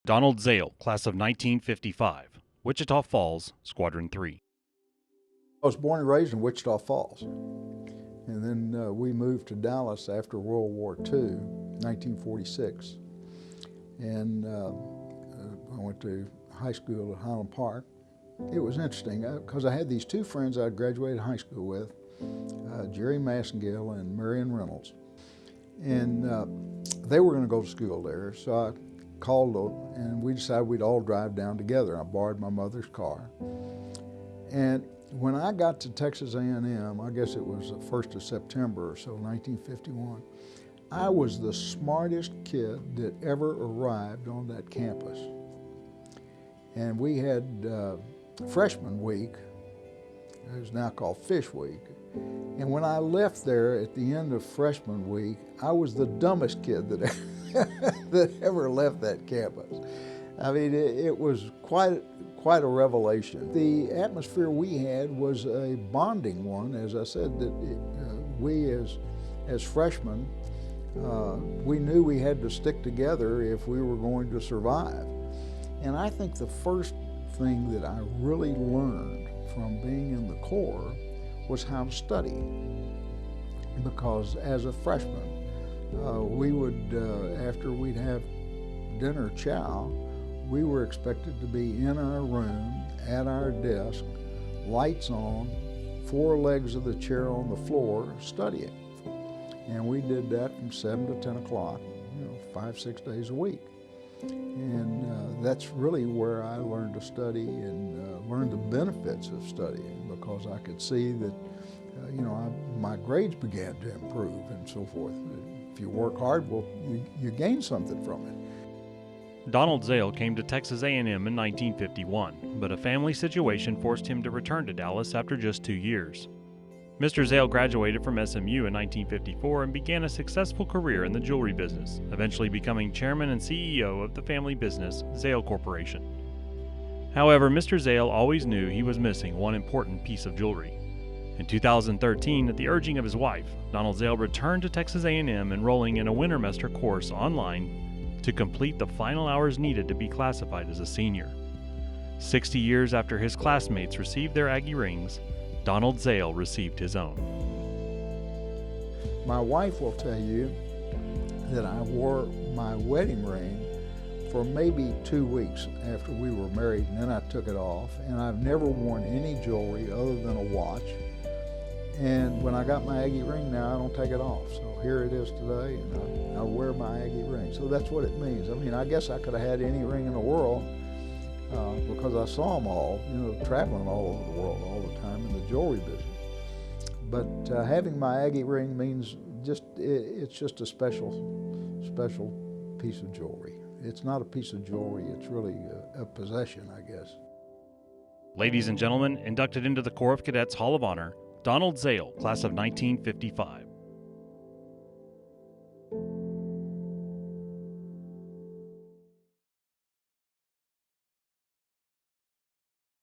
Donald Zale, class of 1955, Wichita Falls, Squadron 3. I was born and raised in Wichita Falls, and then we moved to Dallas after World War II, 1946. And I went to high school at Highland Park. It was interesting because I had these two friends I graduated high school with, Jerry Massengill and Marion Reynolds. And they were going to go to school there, so I called them and we decided we'd all drive down together. I borrowed my mother's car. And when I got to Texas A&M, I guess it was the 1st of September or so, 1951, I was the smartest kid that ever arrived on that campus. And we had freshman week, it was now called Fish Week. And when I left there at the end of freshman week, I was the dumbest kid that ever left that campus. I mean, it was quite a revelation. The atmosphere we had was a bonding one. As I said, that we as freshmen, we knew we had to stick together if we were going to survive. And I think the first thing that I really learned from being in the Corps was how to study. Because as a freshman, we would, after we'd have dinner chow, we were expected to be in our room, at our desk, lights on, 4 legs of the chair on the floor, studying. And we did that from 7 to 10 o'clock, 5-6 days a week. And that's really where I learned to study and learned the benefits of studying, because I could see that, my grades began to improve and so forth. If you work hard, well, you gain something from it. Donald Zale came to Texas A&M in 1951, but a family situation forced him to return to Dallas after just 2 years. Mr. Zale graduated from SMU in 1954 and began a successful career in the jewelry business, eventually becoming chairman and CEO of the family business, Zale Corporation. However, Mr. Zale always knew he was missing one important piece of jewelry. In 2013, at the urging of his wife, Donald Zale returned to Texas A&M, enrolling in a wintermester course online to complete the final hours needed to be classified as a senior. 60 years after his classmates received their Aggie rings, Donald Zale received his own. My wife will tell you that I wore my wedding ring for maybe 2 weeks after we were married, and then I took it off, and I've never worn any jewelry other than a watch. And when I got my Aggie ring now, I don't take it off. So here it is today, and I wear my Aggie ring. So that's what it means. I mean, I guess I could have had any ring in the world because I saw them all, traveling all over the world all the time in the jewelry business. But having my Aggie ring means it's just a special piece of jewelry. It's not a piece of jewelry, it's really a possession, I guess. Ladies and gentlemen, inducted into the Corps of Cadets Hall of Honor, Donald Zale, class of 1955.